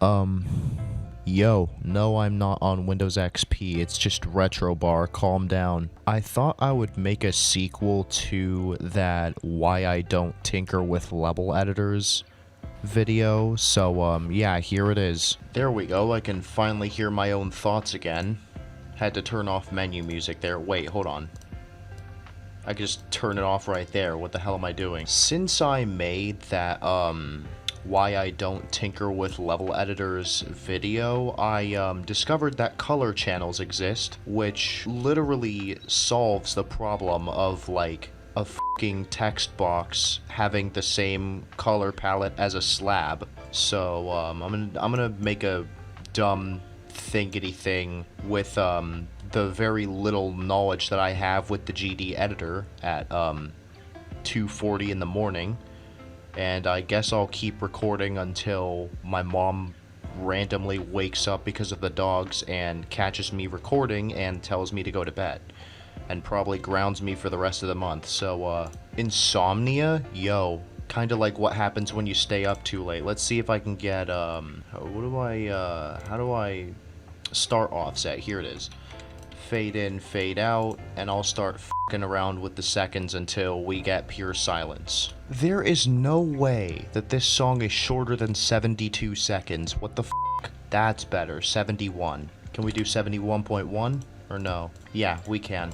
Um, Yo, no, I'm not on Windows XP, it's just Retrobar, calm down. I thought I would make a sequel to that Why I Don't Tinker with Level Editors video, so, yeah, here it is. There we go, I can finally hear my own thoughts again. Had to turn off menu music there. Wait, hold on. I could just turn it off right there. What the hell am I doing? Since I made that, Why I Don't Tinker with Level Editors video, I discovered that color channels exist, which literally solves the problem of, like, a fucking text box having the same color palette as a slab. So, I'm gonna make a dumb thinkety thing with, the very little knowledge that I have with the GD editor at, 2:40 in the morning. And I guess I'll keep recording until my mom randomly wakes up because of the dogs and catches me recording and tells me to go to bed. And probably grounds me for the rest of the month. So, insomnia? Yo. Kinda like what happens when you stay up too late. Let's see if I can get, how do I start offset? Here it is. Fade in, fade out, and I'll start fucking around with the seconds until we get pure silence. There is no way that this song is shorter than 72 seconds. What the fuck? That's better. 71. Can we do 71.1? Or no? Yeah, we can.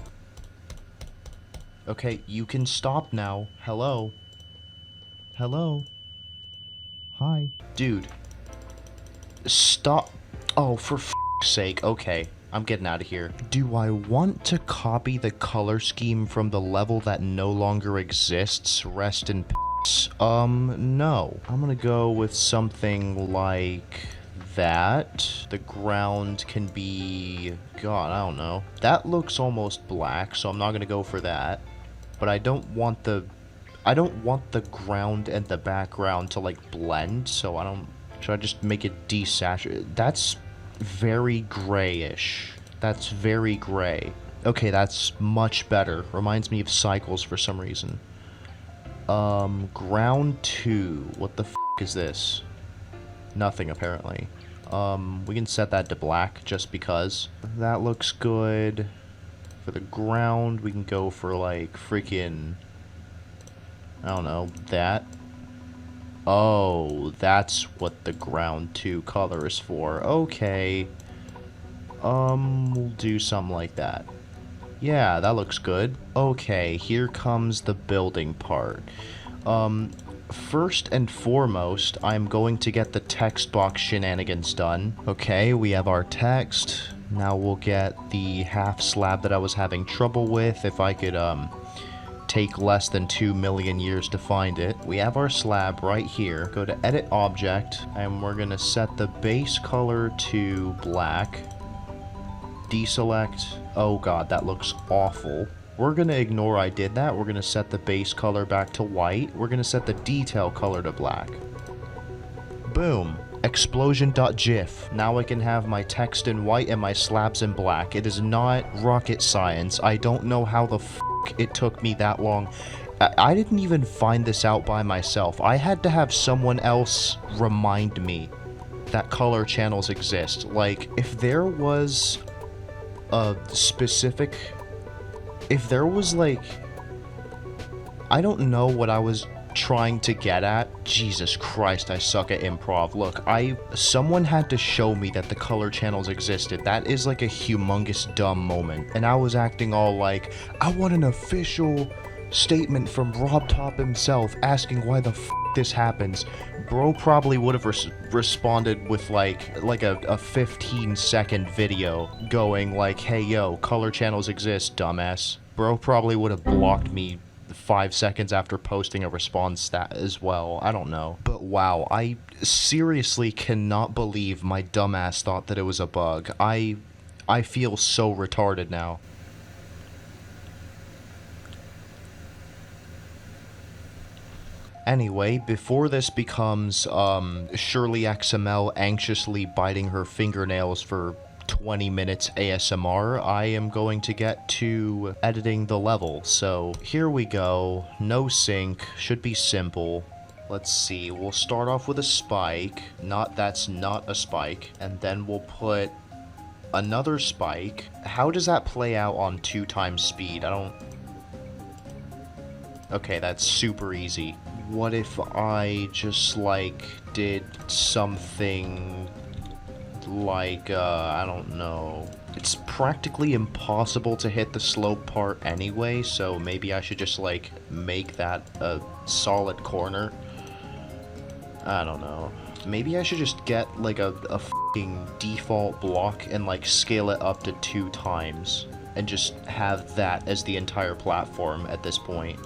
Okay, you can stop now. Hello? Hello? Hi? Dude. Stop. Oh, for fuck's sake. Okay. I'm getting out of here. Do I want to copy the color scheme from the level that no longer exists? Rest in peace. No. I'm gonna go with something like that. The ground can be... God, I don't know. That looks almost black, so I'm not gonna go for that. But I don't want the ground and the background to, like, blend, so I don't... Should I just make it desaturated? That's... very grayish. That's very gray. Okay, that's much better. Reminds me of Cycles for some reason. Ground 2. What the f*** is this? Nothing, apparently. We can set that to black, just because. That looks good. For the ground, we can go for, like, freaking... I don't know, that. Oh, that's what the ground 2 color is for. Okay. We'll do something like that. Yeah, that looks good. Okay, here comes the building part. First and foremost, I'm going to get the text box shenanigans done. Okay, we have our text. Now we'll get the half slab that I was having trouble with. If I could, take less than 2 million years to find it. We have our slab right here. Go to edit object, and we're gonna set the base color to black. Deselect. Oh god, that looks awful. We're gonna ignore I did that. We're gonna set the base color back to white. We're gonna set the detail color to black. Boom. Explosion.gif. Now I can have my text in white and my slabs in black. It is not rocket science. I don't know how the f it took me that long. I didn't even find this out by myself. I had to have someone else remind me that color channels exist. Like, if there was a specific... If there was, like... I don't know what I was trying to get at. Jesus Christ, I suck at improv. Look, someone had to show me that the color channels existed. That is like a humongous dumb moment. And I was acting all like, I want an official statement from RobTop himself asking why the f this happens. Bro probably would have responded with like a 15-second video going like, hey yo, color channels exist, dumbass. Bro probably would have blocked me 5 seconds after posting a response stat as well. I don't know. But wow, I seriously cannot believe my dumbass thought that it was a bug. I feel so retarded now. Anyway, before this becomes Shirley-XML anxiously biting her fingernails for 20 minutes ASMR, I am going to get to editing the level. So here we go. No sync. Should be simple. Let's see, we'll start off with a spike. That's not a spike. And then we'll put another spike. How does that play out on 2 times speed? Okay, that's super easy. What if I just, like, did something like, I don't know. It's practically impossible to hit the slope part anyway, so maybe I should just, like, make that a solid corner. I don't know. Maybe I should just get, like, a f***ing default block and, like, scale it up to 2 times. And just have that as the entire platform at this point.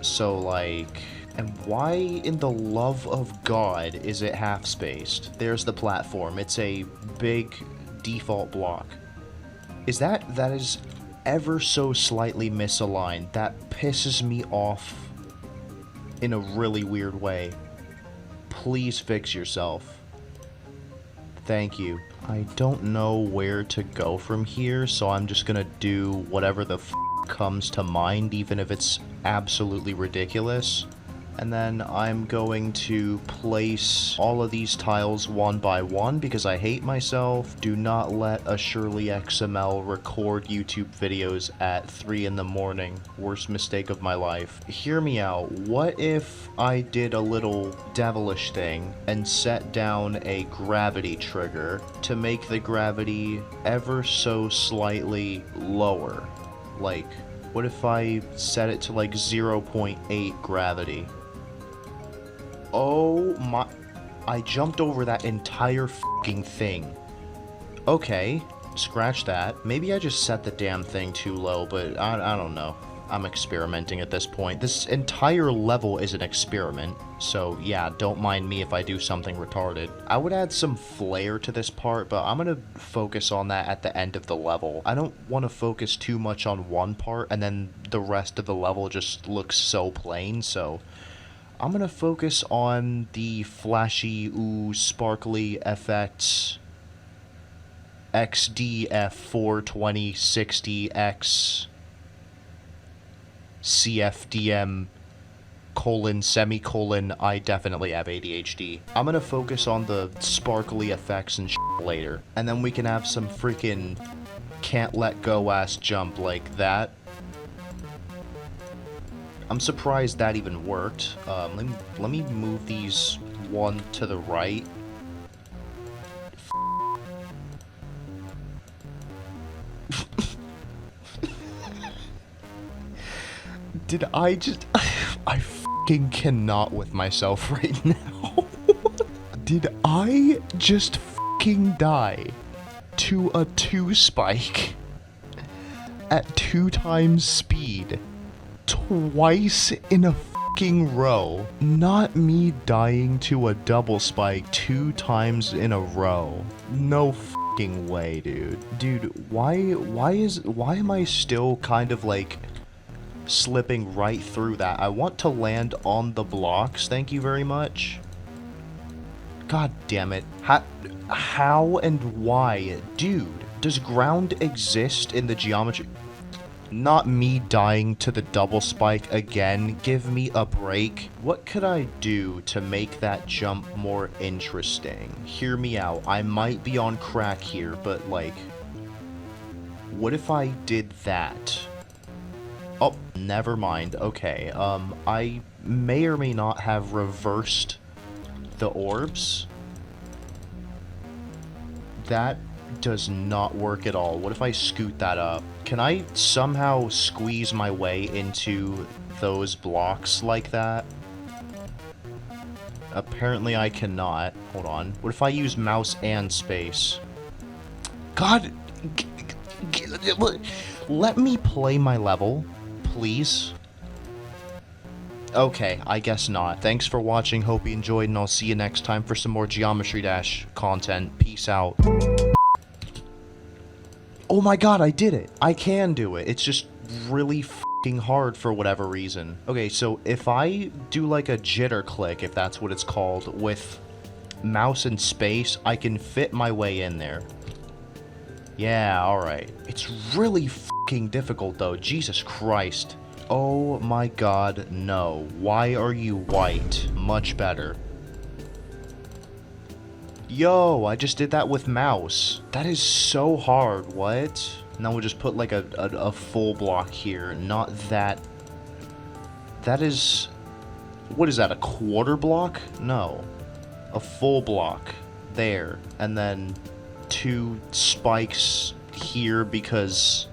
So, like... And why in the love of God is it half-spaced? There's the platform. It's a big default block. That is ever so slightly misaligned. That pisses me off in a really weird way. Please fix yourself. Thank you. I don't know where to go from here, so I'm just gonna do whatever the f comes to mind, even if it's absolutely ridiculous. And then I'm going to place all of these tiles one by one because I hate myself. Do not let a Shirley-XML record YouTube videos at 3 in the morning. Worst mistake of my life. Hear me out. What if I did a little devilish thing and set down a gravity trigger to make the gravity ever so slightly lower? Like, what if I set it to like 0.8 gravity? Oh my... I jumped over that entire f***ing thing. Okay, scratch that. Maybe I just set the damn thing too low, but I don't know. I'm experimenting at this point. This entire level is an experiment, so yeah, don't mind me if I do something retarded. I would add some flair to this part, but I'm gonna focus on that at the end of the level. I don't want to focus too much on one part, and then the rest of the level just looks so plain, so... I'm gonna focus on the flashy, ooh, sparkly effects. XDF42060X CFDM semicolon, I definitely have ADHD. I'm gonna focus on the sparkly effects and shit later. And then we can have some freaking can't let go ass jump like that. I'm surprised that even worked. Let me move these one to the right. Did I just... I fucking cannot with myself right now. Did I just fucking die to a 2 spike at 2 times speed? Twice in a fucking row. Not me dying to a double spike 2 times in a row. No fucking way, dude. Dude, why am I still kind of like slipping right through that? I want to land on the blocks, thank you very much. God damn it. How and why? Dude, does ground exist in the geometry? Not me dying to the double spike again. Give me a break. What could I do to make that jump more interesting? Hear me out. I might be on crack here, but like... What if I did that? Oh, never mind. Okay, I may or may not have reversed the orbs. That does not work at all. What if I scoot that up? Can I somehow squeeze my way into those blocks like that? Apparently I cannot. Hold on. What if I use mouse and space? God! Let me play my level, please. Okay, I guess not. Thanks for watching, hope you enjoyed, and I'll see you next time for some more Geometry Dash content. Peace out. Oh my god, I did it! I can do it. It's just really f***ing hard for whatever reason. Okay, so if I do like a jitter click, if that's what it's called, with mouse and space, I can fit my way in there. Yeah, alright. It's really f***ing difficult though, Jesus Christ. Oh my god, no. Why are you white? Much better. Yo, I just did that with mouse. That is so hard, what? Now we'll just put like a full block here, not that. That is... What is that, a quarter block? No. A full block. There. And then 2 spikes here because...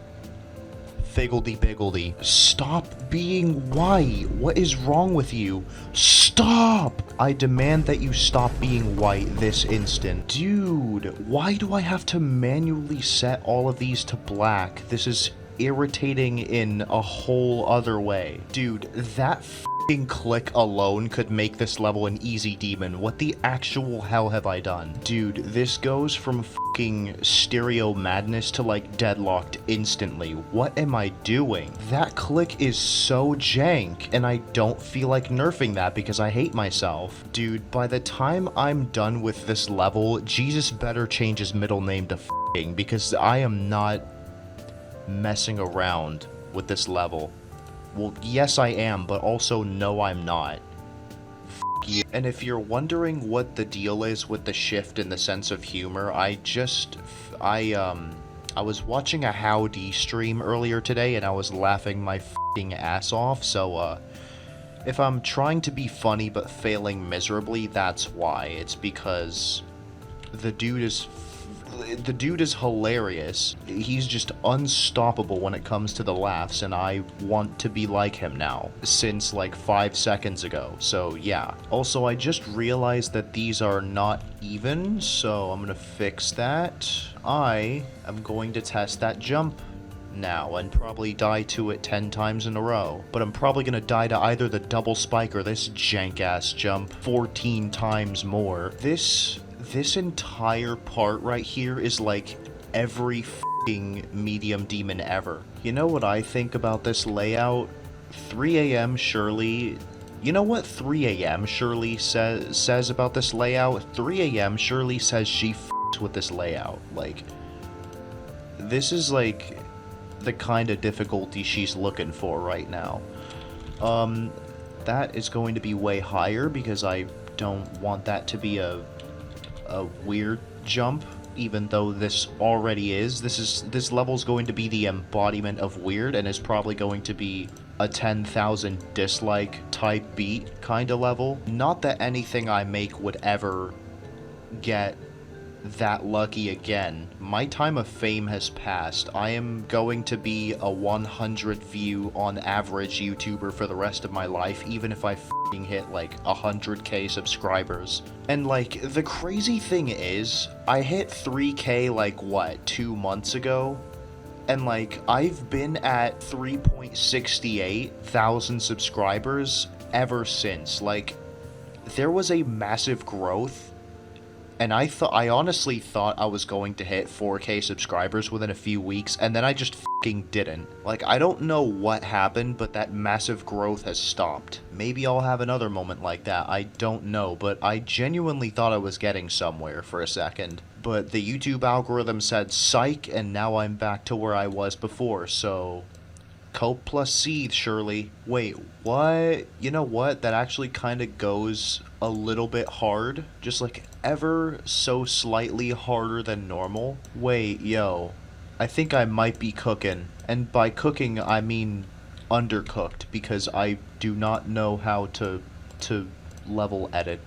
Figgledy-biggledy. Stop being white. What is wrong with you? Stop! I demand that you stop being white this instant. Dude, why do I have to manually set all of these to black? This is irritating in a whole other way. Dude, that f***ing click alone could make this level an easy demon. What the actual hell have I done? Dude, this goes from f***ing stereo madness to like deadlocked instantly. What am I doing? That click is so jank, and I don't feel like nerfing that because I hate myself. Dude, by the time I'm done with this level, Jesus better change his middle name to f***ing, because I am not messing around with this level. Well, yes I am, but also no I'm not. F you. And if you're wondering what the deal is with the shift in the sense of humor, I was watching a Howdy stream earlier today and I was laughing my f***ing ass off, so if I'm trying to be funny but failing miserably, that's why. It's because the dude is hilarious. He's just unstoppable when it comes to the laughs, and I want to be like him now, since like 5 seconds ago, so yeah. Also, I just realized that these are not even, so I'm gonna fix that. I am going to test that jump now, and probably die to it 10 times in a row. But I'm probably gonna die to either the double spike or this jank-ass jump 14 times more. This entire part right here is like every f***ing medium demon ever. You know what I think about this layout? 3 a.m. Shirley... You know what 3 a.m. Shirley says about this layout? 3 a.m. Shirley says she f***s with this layout. Like, this is like the kind of difficulty she's looking for right now. That is going to be way higher because I don't want that to be a weird jump, even though this already is. This level's going to be the embodiment of weird and is probably going to be a 10,000 dislike type beat kind of level. Not that anything I make would ever get that lucky again. My time of fame has passed. I am going to be a 100 view on average YouTuber for the rest of my life, even if I f***ing hit like 100k subscribers. And like, the crazy thing is, I hit 3k like what, 2 months ago? And like, I've been at 3.68 thousand subscribers ever since. Like, there was a massive growth. And I honestly thought I was going to hit 4k subscribers within a few weeks, and then I just f***ing didn't. Like, I don't know what happened, but that massive growth has stopped. Maybe I'll have another moment like that, I don't know, but I genuinely thought I was getting somewhere for a second. But the YouTube algorithm said psych, and now I'm back to where I was before, so... Cope plus seethe, Shirley. Wait, what? You know what? That actually kind of goes a little bit hard. Just like ever so slightly harder than normal. Wait, yo. I think I might be cooking. And by cooking, I mean undercooked, because I do not know how to level edit.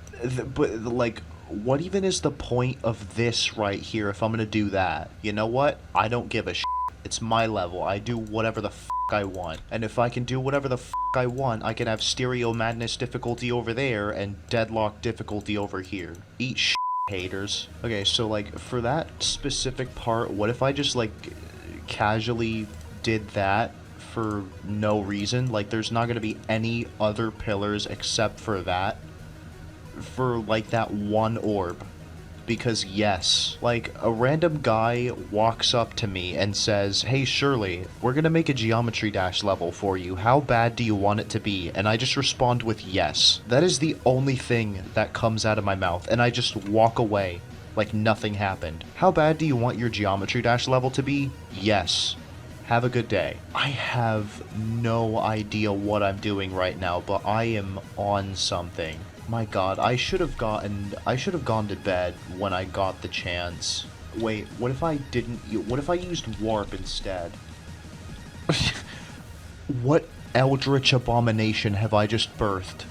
But, like, what even is the point of this right here if I'm gonna do that? You know what? I don't give a shit. It's my level. I do whatever the f*** I want. And if I can do whatever the f*** I want, I can have stereo madness difficulty over there and deadlock difficulty over here. Eat shit, haters. Okay, so like, for that specific part, what if I just like casually did that for no reason? Like, there's not gonna be any other pillars except for that. For like that one orb. Because yes, like, a random guy walks up to me and says, "Hey Shirley, we're gonna make a Geometry Dash level for you. How bad do you want it to be?" And I just respond with yes. That is the only thing that comes out of my mouth, and I just walk away like nothing happened. How bad do you want your Geometry Dash level to be? Yes. Have a good day. I have no idea what I'm doing right now, but I am on something. My god, I should have gone to bed when I got the chance. Wait, what if I used warp instead? What eldritch abomination have I just birthed?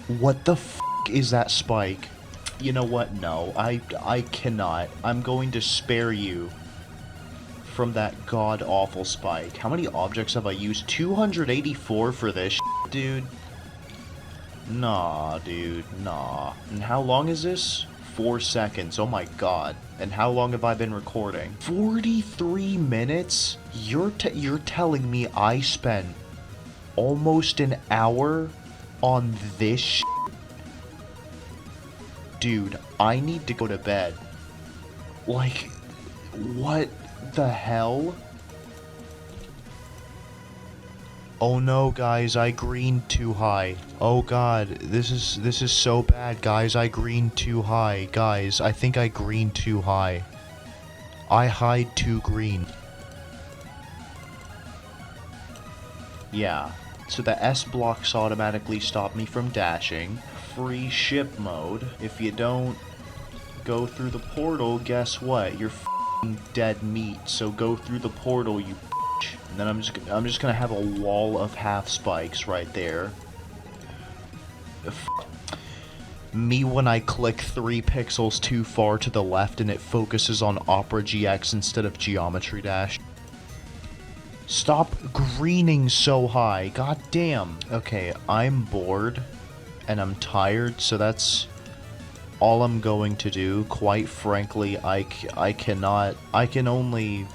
What the f*** is that spike? You know what? No, I cannot. I'm going to spare you from that god-awful spike. How many objects have I used? 284 for this dude? Nah, dude, nah. And how long is this? 4 seconds. Oh my god. And how long have I been recording? 43 minutes? You're telling me I spent almost an hour on this shit? Dude, I need to go to bed. Like, what the hell? Oh no, guys, I greened too high. Oh god, this is so bad, guys. I greened too high. Guys, I think I greened too high. I hide too green. Yeah, so the S blocks automatically stop me from dashing. Free ship mode. If you don't go through the portal, guess what? You're f***ing dead meat. So go through the portal, you bitch. And then I'm just gonna have a wall of half spikes right there. Me when I click 3 pixels too far to the left and it focuses on Opera GX instead of Geometry Dash. Stop greening so high. God damn. Okay, I'm bored and I'm tired, so that's all I'm going to do. Quite frankly, I can only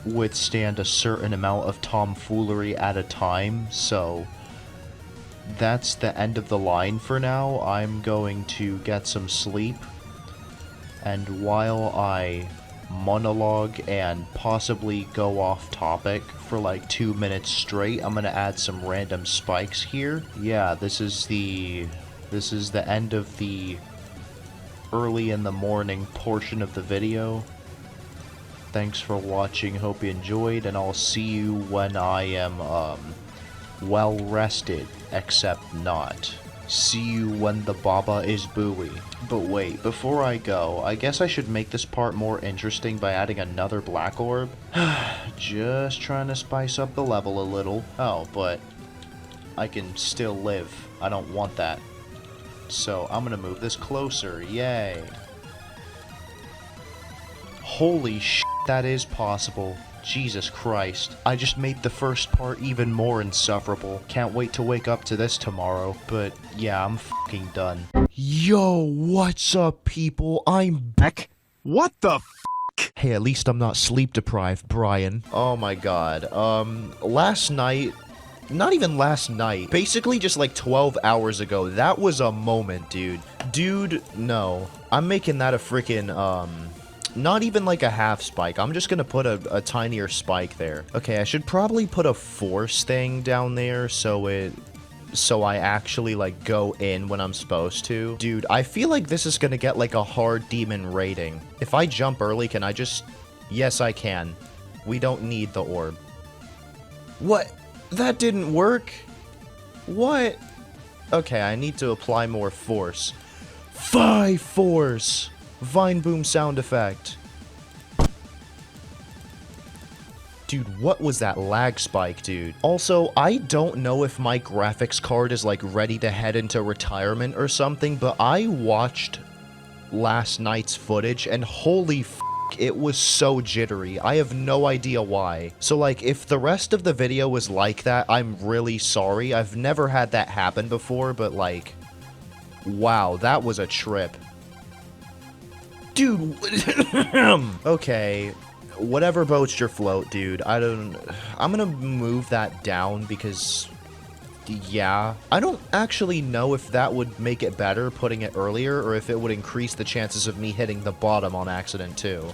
withstand a certain amount of tomfoolery at a time, so that's the end of the line for now. I'm going to get some sleep, and while I monologue and possibly go off topic for like 2 minutes straight, I'm gonna add some random spikes here. Yeah, this is the end of the early in the morning portion of the video. Thanks for watching, hope you enjoyed, and I'll see you when I am well rested, except not. See you when the baba is buoy. But wait, before I go, I guess I should make this part more interesting by adding another black orb. Just trying to spice up the level a little. Oh, but I can still live. I don't want that. So I'm gonna move this closer. Yay. Holy shit, that is possible. Jesus Christ. I just made the first part even more insufferable. Can't wait to wake up to this tomorrow. But yeah, I'm fucking done. Yo, what's up, people? I'm back. What the f***? Hey, at least I'm not sleep deprived, Brian. Oh my god. Last night... Not even last night. Basically just like 12 hours ago. That was a moment, dude. Dude, no. I'm making that a freaking, not even like a half spike. I'm just gonna put a tinier spike there. Okay, I should probably put a force thing down there so I actually like go in when I'm supposed to. Dude, I feel like this is gonna get like a hard demon rating. If I jump early, can I just... Yes, I can. We don't need the orb. What? That didn't work? What? Okay, I need to apply more force. 5 force! Vine boom sound effect. Dude, what was that lag spike, dude? Also, I don't know if my graphics card is like ready to head into retirement or something, but I watched last night's footage and holy f***, it was so jittery. I have no idea why. So like, if the rest of the video was like that, I'm really sorry. I've never had that happen before, but like, wow, that was a trip. Dude, okay, whatever boats your float, dude. I'm gonna move that down because, yeah. I don't actually know if that would make it better putting it earlier or if it would increase the chances of me hitting the bottom on accident too.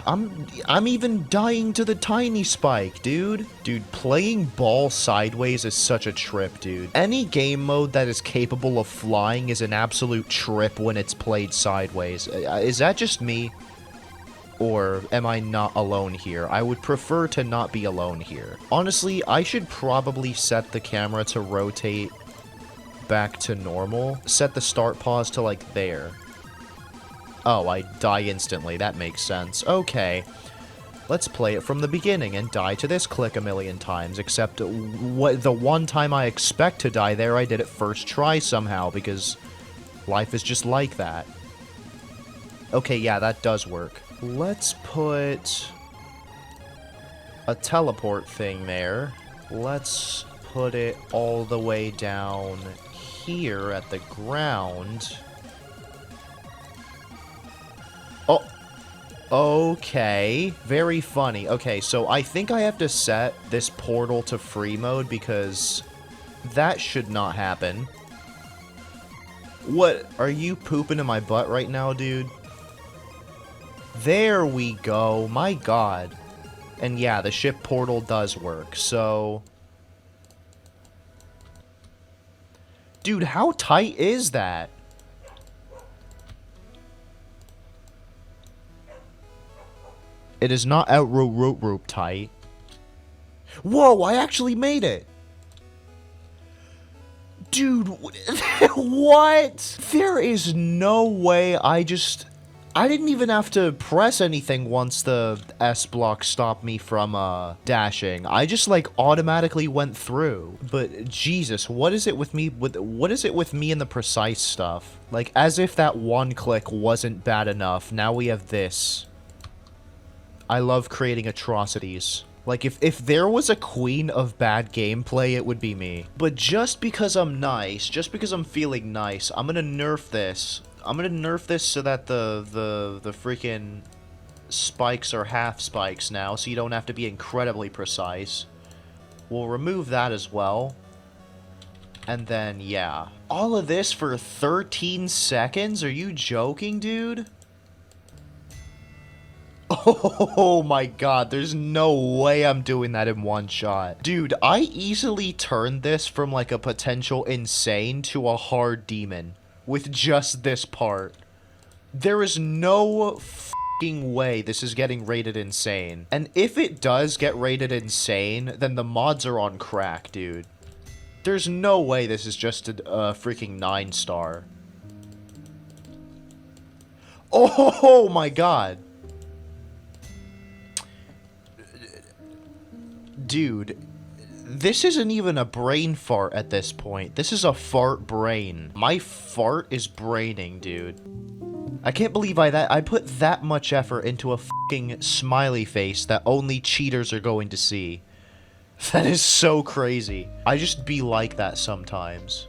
I'm even dying to the tiny spike, dude. Dude, playing ball sideways is such a trip, dude. Any game mode that is capable of flying is an absolute trip when it's played sideways. Is that just me? Or am I not alone here? I would prefer to not be alone here. Honestly, I should probably set the camera to rotate back to normal. Set the start pause to, like, there. Oh, I die instantly. That makes sense. Okay. Let's play it from the beginning and die to this click a million times, except the one time I expect to die there, I did it first try somehow, because life is just like that. Okay, yeah, that does work. Let's put a teleport thing there. Let's put it all the way down here at the ground. Oh, okay. Very funny. Okay, so I think I have to set this portal to free mode because that should not happen. What? Are you pooping in my butt right now, dude? There we go. My god. And yeah, the ship portal does work, so... Dude, how tight is that? It is not out tight. Whoa, I actually made it! Dude, what? There is no way I didn't even have to press anything once the S block stopped me from, dashing. I just, like, automatically went through. But, Jesus, what is it with me and the precise stuff? Like, as if that one click wasn't bad enough, now we have this. I love creating atrocities. Like, if there was a queen of bad gameplay, it would be me. But just because I'm nice, just because I'm feeling nice, I'm gonna nerf this. I'm gonna nerf this so that the freaking spikes are half spikes now, so you don't have to be incredibly precise. We'll remove that as well. And then, yeah. All of this for 13 seconds? Are you joking, dude? Oh my god, there's no way I'm doing that in one shot. Dude, I easily turned this from like a potential insane to a hard demon with just this part. There is no f***ing way this is getting rated insane. And if it does get rated insane, then the mods are on crack, dude. There's no way this is just a freaking 9-star. Oh my god. Dude, this isn't even a brain fart at this point. This is a fart brain. My fart is braining, dude. I can't believe I put that much effort into a fucking smiley face that only cheaters are going to see. That is so crazy. I just be like that sometimes.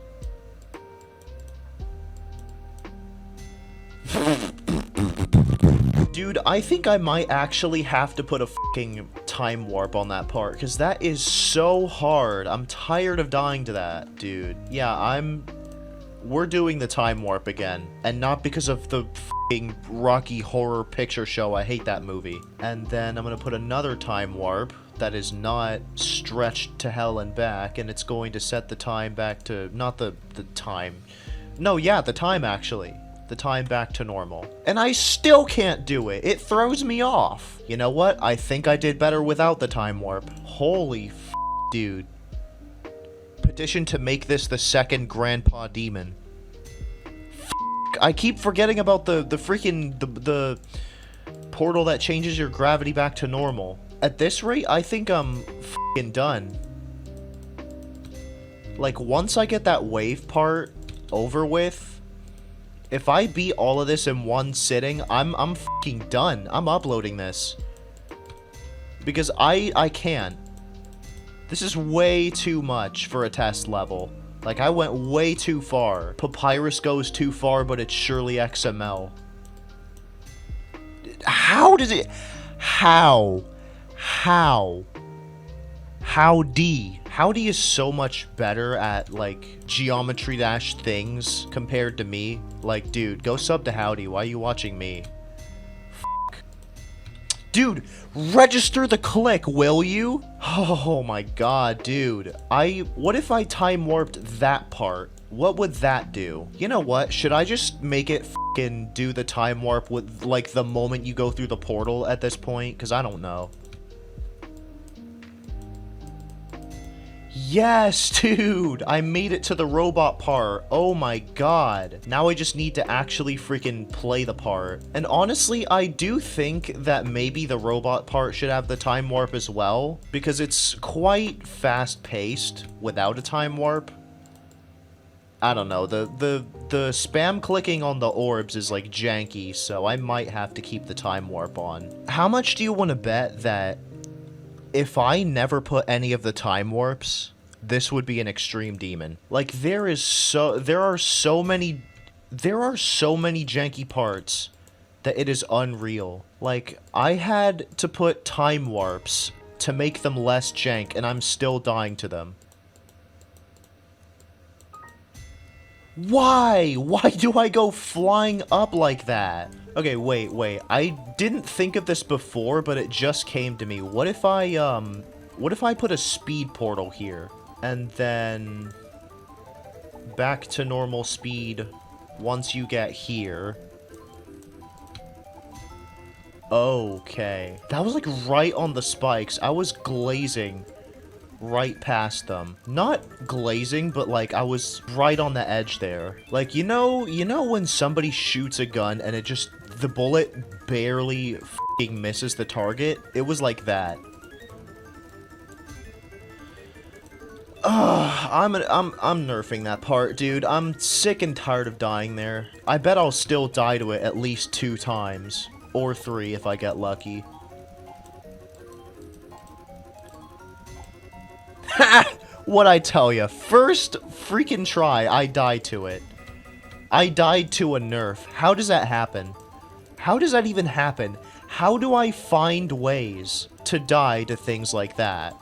Dude, I think I might actually have to put a fucking time warp on that part, because that is so hard. I'm tired of dying to that, dude. Yeah, we're doing the time warp again, and not because of the fucking Rocky Horror Picture Show. I hate that movie. And then I'm gonna put another time warp that is not stretched to hell and back, and it's going to set the time back to, not the time. No, yeah, the time actually. The time back to normal. And I still can't do it. It throws me off. You know what? I think I did better without the time warp. Holy f***, dude. Petition to make this the second Grandpa Demon. F***, I keep forgetting about the freaking, the portal that changes your gravity back to normal. At this rate, I think I'm f***ing done. Like, once I get that wave part over with, if I beat all of this in one sitting, I'm fucking done. I'm uploading this. Because I can't. This is way too much for a test level. Like, I went way too far. Papyrus goes too far, but it's Shirley-XML. How does it... How? Howdy is so much better at, like, geometry dash things compared to me. Like, dude, go sub to Howdy. Why are you watching me? F***. Dude, register the click, will you? Oh my god, dude. What if I time warped that part? What would that do? You know what? Should I just make it f***ing do the time warp with, like, the moment you go through the portal at this point? Because I don't know. Yes, dude! I made it to the robot part. Oh my god. Now I just need to actually freaking play the part. And honestly, I do think that maybe the robot part should have the time warp as well, because it's quite fast-paced without a time warp. I don't know, the spam clicking on the orbs is like janky, so I might have to keep the time warp on. How much do you want to bet that if I never put any of the time warps, this would be an extreme demon? Like, there are so many janky parts that it is unreal. Like, I had to put time warps to make them less jank, and I'm still dying to them. Why? Why do I go flying up like that? Okay, wait. I didn't think of this before, but it just came to me. What if I put a speed portal here? And then back to normal speed once you get here. Okay. That was like right on the spikes. I was glazing right past them. Not glazing, but like I was right on the edge there. Like, you know when somebody shoots a gun and the bullet barely f***ing misses the target? It was like that. Ugh, I'm nerfing that part, dude. I'm sick and tired of dying there. I bet I'll still die to it at least 2 times. Or 3 if I get lucky. What'd I tell ya? First freaking try, I died to it. I died to a nerf. How does that happen? How does that even happen? How do I find ways to die to things like that?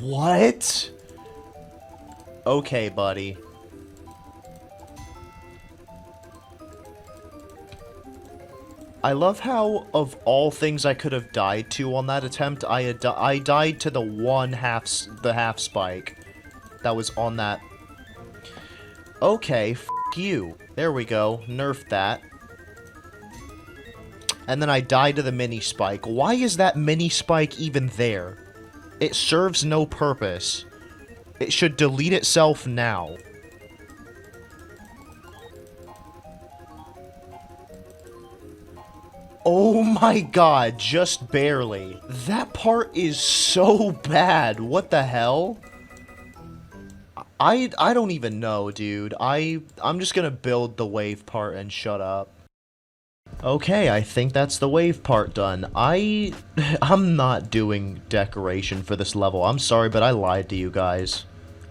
What? Okay, buddy. I love how, of all things I could have died to on that attempt, I died to the half spike that was on that. Okay, f*** you. There we go. Nerfed that. And then I died to the mini spike. Why is that mini spike even there? It serves no purpose. It should delete itself now. Oh my god, just barely. That part is so bad. What the hell? I don't even know, dude. I'm just gonna build the wave part and shut up. Okay, I think that's the wave part done. I'm not doing decoration for this level. I'm sorry, but I lied to you guys.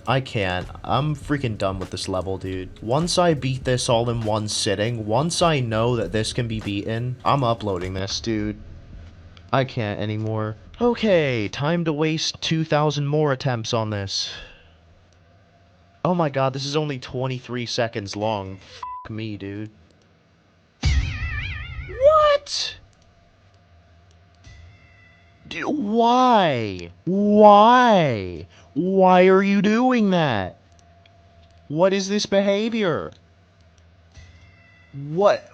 I can't. I'm freaking done with this level, dude. Once I beat this all in one sitting, once I know that this can be beaten, I'm uploading this, dude. I can't anymore. Okay, time to waste 2,000 more attempts on this. Oh my god, this is only 23 seconds long. F*** me, dude. What? Dude, why? Why? Why are you doing that? What is this behavior? What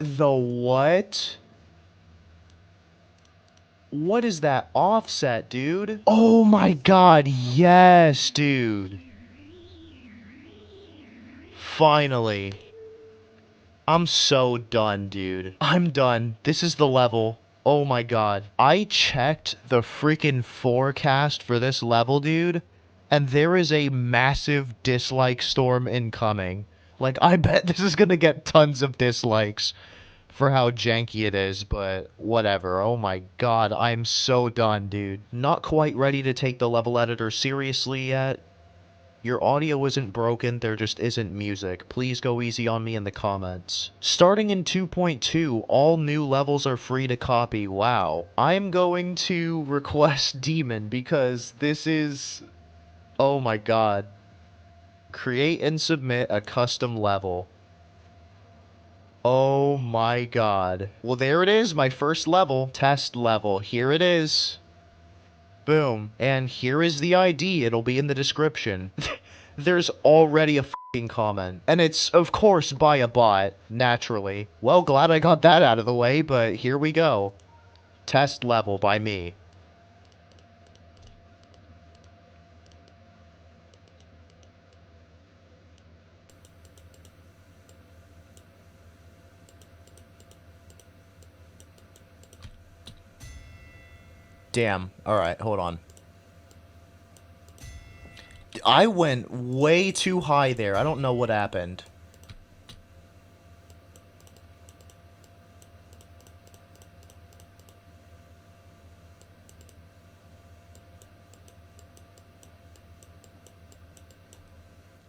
the what? What is that offset, dude? Oh my god, yes, dude. Finally. I'm so done, dude. I'm done. This is the level. Oh my god. I checked the freaking forecast for this level, dude, and there is a massive dislike storm incoming. Like, I bet this is gonna get tons of dislikes for how janky it is, but whatever. Oh my god, I'm so done, dude. Not quite ready to take the level editor seriously yet. Your audio isn't broken, there just isn't music. Please go easy on me in the comments. Starting in 2.2, all new levels are free to copy. Wow. I'm going to request Demon because this is... oh my god. Create and submit a custom level. Oh my god. Well, there it is, my first level. Test level. Here it is. Boom. And here is the ID. It'll be in the description. There's already a f***ing comment. And it's, of course, by a bot. Naturally. Well, glad I got that out of the way, but here we go. Test level by me. Damn. Alright, hold on. I went way too high there. I don't know what happened.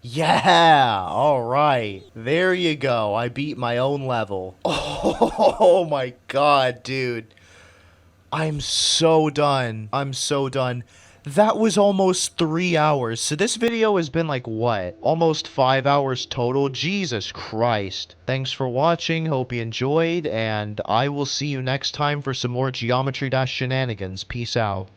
Yeah! Alright. There you go. I beat my own level. Oh my god, dude. I'm so done. I'm so done. That was almost 3 hours. So this video has been like, what? Almost 5 hours total? Jesus Christ. Thanks for watching. Hope you enjoyed. And I will see you next time for some more Geometry Dash shenanigans. Peace out.